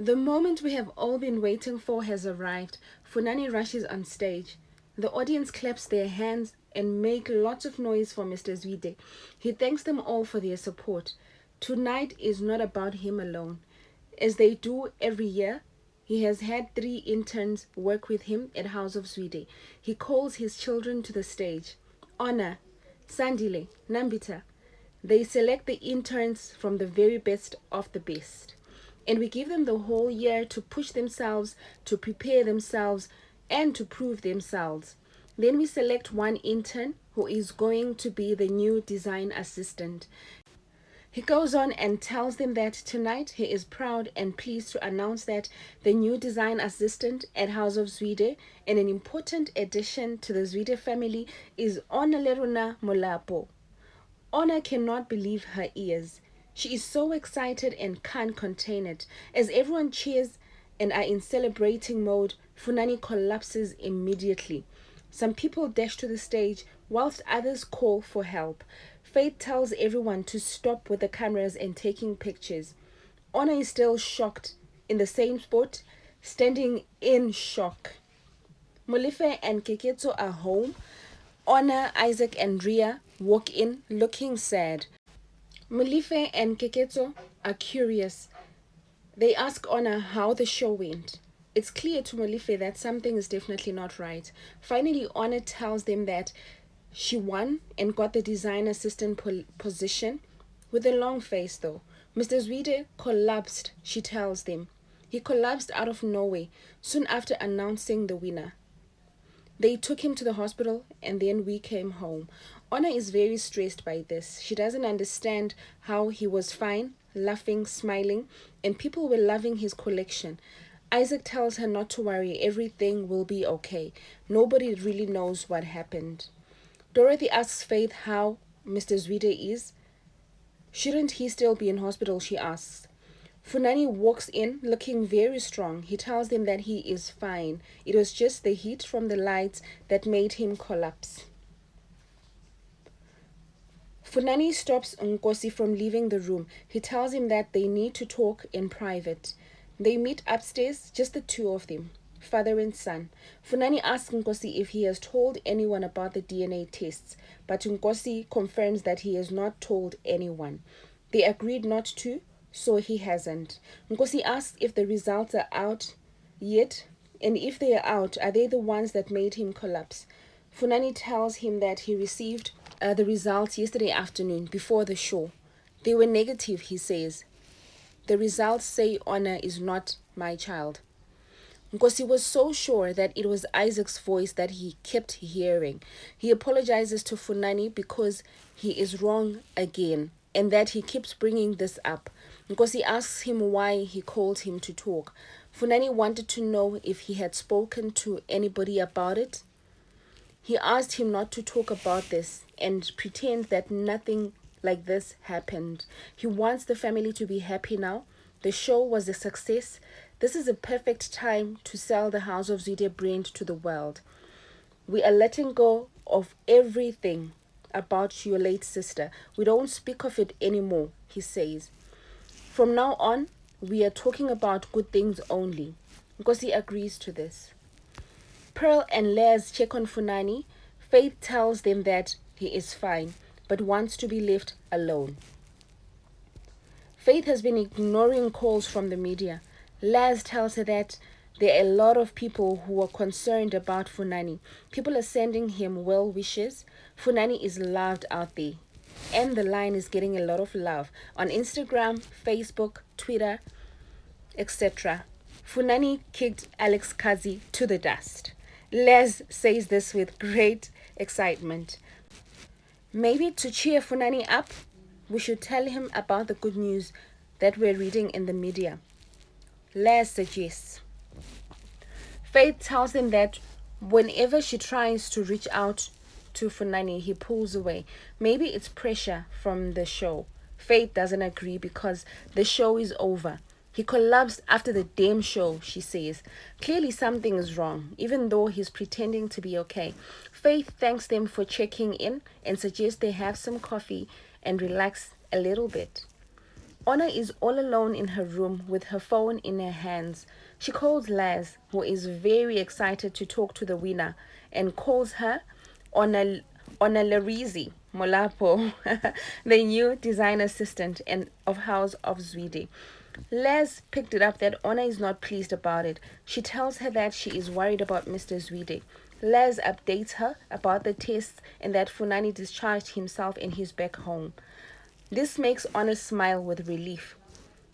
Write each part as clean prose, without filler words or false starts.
The moment we have all been waiting for has arrived. Funani rushes on stage. The audience claps their hands and make lots of noise for Mr. Zwide. He thanks them all for their support. Tonight is not about him alone. As they do every year, he has had 3 interns work with him at House of Zwide. He calls his children to the stage. Honor, Sandile, Nambita. They select the interns from the very best of the best. And we give them the whole year to push themselves, to prepare themselves, and to prove themselves. Then we select one intern who is going to be the new design assistant. He goes on and tells them that tonight he is proud and pleased to announce that the new design assistant at House of Zwide and an important addition to the Zwide family is Ona Leruna Molapo. Ona cannot believe her ears. She is so excited and can't contain it. As everyone cheers and are in celebrating mode, Funani collapses immediately. Some people dash to the stage whilst others call for help. Faith tells everyone to stop with the cameras and taking pictures. Ona is still shocked in the same spot, standing in shock. Molefe and Keketso are home. Ona, Isaac, and Ria walk in looking sad. Molefe and Keketso are curious. They ask Ona how the show went. It's clear to Molefe that something is definitely not right. Finally, Ona tells them that she won and got the design assistant position with a long face though. Mr. Zwide collapsed, she tells them. He collapsed out of nowhere soon after announcing the winner. They took him to the hospital and then we came home. Ona is very stressed by this. She doesn't understand how he was fine, laughing, smiling, and people were loving his collection. Isaac tells her not to worry, everything will be okay. Nobody really knows what happened. Dorothy asks Faith how Mr. Zwide is. Shouldn't he still be in hospital, she asks. Funani walks in looking very strong. He tells them that he is fine. It was just the heat from the lights that made him collapse. Funani stops Nkosi from leaving the room. He tells him that they need to talk in private. They meet upstairs, just the two of them, father and son. Funani asks Nkosi if he has told anyone about the DNA tests, but Nkosi confirms that he has not told anyone. They agreed not to, so he hasn't. Nkosi asks if the results are out yet, and if they are out, are they the ones that made him collapse? Funani tells him that he received the results yesterday afternoon before the show. They were negative, he says. The results say Honor is not my child. Nkosi was so sure that it was Isaac's voice that he kept hearing. He apologizes to Funani because he is wrong again and that he keeps bringing this up. Nkosi asks him why he called him to talk. Funani wanted to know if he had spoken to anybody about it. He asked him not to talk about this and pretend that nothing like this happened. He wants the family to be happy now. The show was a success. This is a perfect time to sell the House of Zwide brand to the world. We are letting go of everything about your late sister. We don't speak of it anymore, he says. From now on, we are talking about good things only. Because he agrees to this. Pearl and Les check on Funani. Faith tells them that he is fine, but wants to be left alone. Faith has been ignoring calls from the media. Laz tells her that there are a lot of people who are concerned about Funani. People are sending him well wishes. Funani is loved out there. And the line is getting a lot of love on Instagram, Facebook, Twitter, etc. Funani kicked Alex Kazi to the dust. Les says this with great excitement. Maybe to cheer Funani up, we should tell him about the good news that we're reading in the media. Les suggests. Faith tells him that whenever she tries to reach out to Funani, he pulls away. Maybe it's pressure from the show. Faith doesn't agree because the show is over. He collapsed after the damn show, she says. Clearly something is wrong, even though he's pretending to be okay. Faith thanks them for checking in and suggests they have some coffee and relax a little bit. Honor is all alone in her room with her phone in her hands. She calls Laz, who is very excited to talk to the winner, and calls her Ona Larizi Molapo, the new design assistant and of House of Zwide. Les picked it up that Ona is not pleased about it. She tells her that she is worried about Mr. Zwide. Les updates her about the tests and that Funani discharged himself and he's back home. This makes Ona smile with relief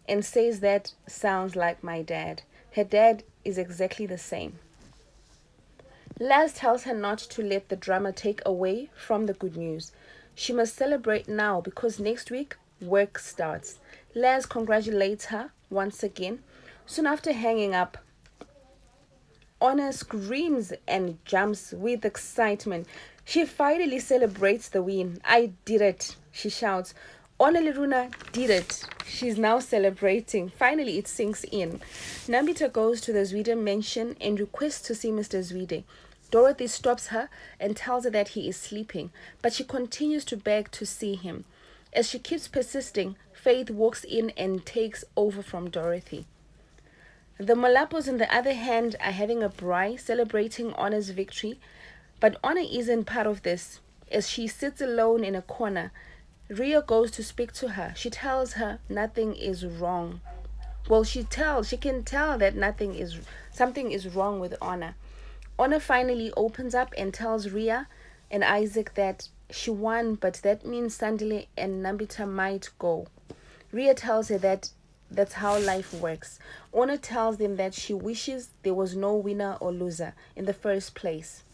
and says that sounds like my dad. Her dad is exactly the same. Laz tells her not to let the drama take away from the good news. She must celebrate now because next week work starts. Laz congratulates her once again. Soon after hanging up, Honor screams and jumps with excitement. She finally celebrates the win. I did it, she shouts. Honor Liruna did it. She's now celebrating. Finally, it sinks in. Nambita goes to the Zwide mansion and requests to see Mr. Zwide. Dorothy stops her and tells her that he is sleeping, but she continues to beg to see him. As she keeps persisting, Faith walks in and takes over from Dorothy. The Malapos, on the other hand, are having a braai celebrating Honor's victory, but Honor isn't part of this. As she sits alone in a corner, Ria goes to speak to her. She tells her nothing is wrong. Well, she can tell that something is wrong with Honor. Honor finally opens up and tells Ria and Isaac that she won, but that means Sandile and Nambita might go. Ria tells her that that's how life works. Honor tells them that she wishes there was no winner or loser in the first place.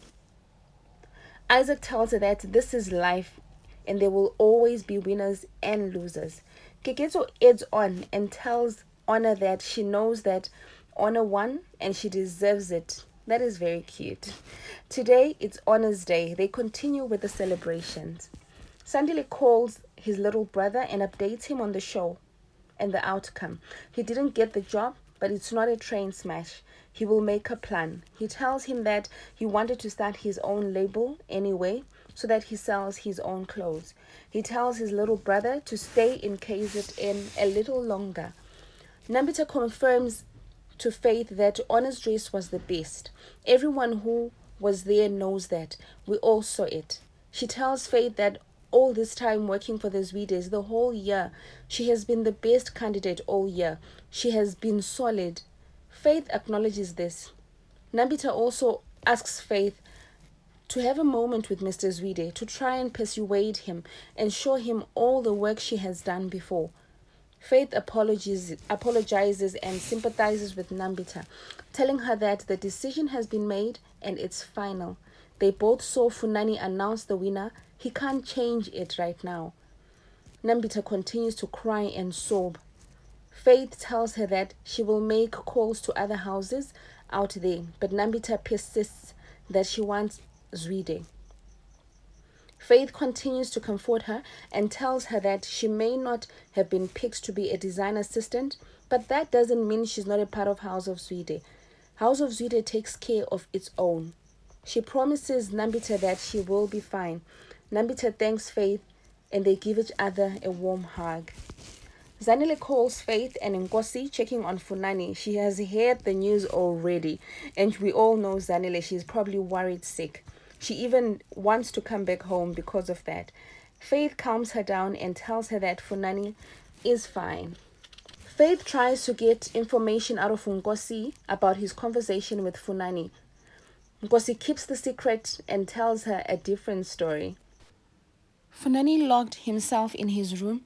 Isaac tells her that this is life and there will always be winners and losers. Keketo adds on and tells Honor that she knows that Honor won and she deserves it. That is very cute. Today it's Honor's Day. They continue with the celebrations. Sandile calls his little brother and updates him on the show and the outcome. He didn't get the job, but it's not a train smash. He will make a plan. He tells him that he wanted to start his own label anyway, so that he sells his own clothes. He tells his little brother to stay in KZN a little longer. Nambita confirms to Faith that Honor's dress was the best. Everyone who was there knows that. We all saw it. She tells Faith that all this time working for the Zwides, the whole year, she has been the best candidate all year. She has been solid. Faith acknowledges this. Nambita also asks Faith to have a moment with Mr. Zwide to try and persuade him and show him all the work she has done before. Faith apologizes and sympathizes with Nambita, telling her that the decision has been made and it's final. They both saw Funani announce the winner. He can't change it right now. Nambita continues to cry and sob. Faith tells her that she will make calls to other houses out there, but Nambita persists that she wants Zwide. Faith continues to comfort her and tells her that she may not have been picked to be a design assistant, but that doesn't mean she's not a part of House of Zwide. House of Zwide takes care of its own. She promises Nambita that she will be fine. Nambita thanks Faith and they give each other a warm hug. Zanele calls Faith and Nkosi checking on Funani. She has heard the news already and we all know Zanele, she's probably worried sick. She even wants to come back home because of that. Faith calms her down and tells her that Funani is fine. Faith tries to get information out of Nkosi about his conversation with Funani. Nkosi keeps the secret and tells her a different story. Funani locked himself in his room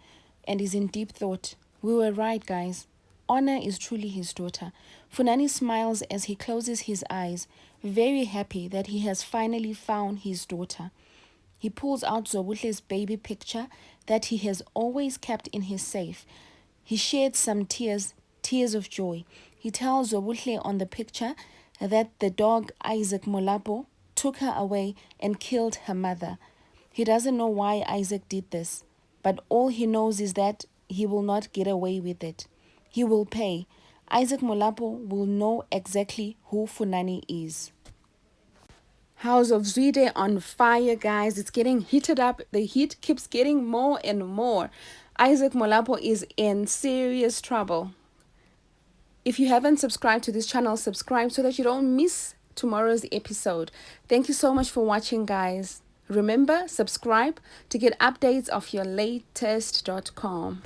and is in deep thought. We were right, guys. Honor is truly his daughter. Funani smiles as he closes his eyes, very happy that he has finally found his daughter. He pulls out Zobutle's baby picture that he has always kept in his safe. He shed some tears of joy. He tells Zobutle on the picture that the dog Isaac Molapo took her away and killed her mother. He doesn't know why Isaac did this, but all he knows is that he will not get away with it. He will pay. Isaac Molapo will know exactly who Funani is. House of Zwide on fire, guys. It's getting heated up. The heat keeps getting more and more. Isaac Molapo is in serious trouble. If you haven't subscribed to this channel, subscribe so that you don't miss tomorrow's episode. Thank you so much for watching, guys. Remember, subscribe to get updates of your latest.com.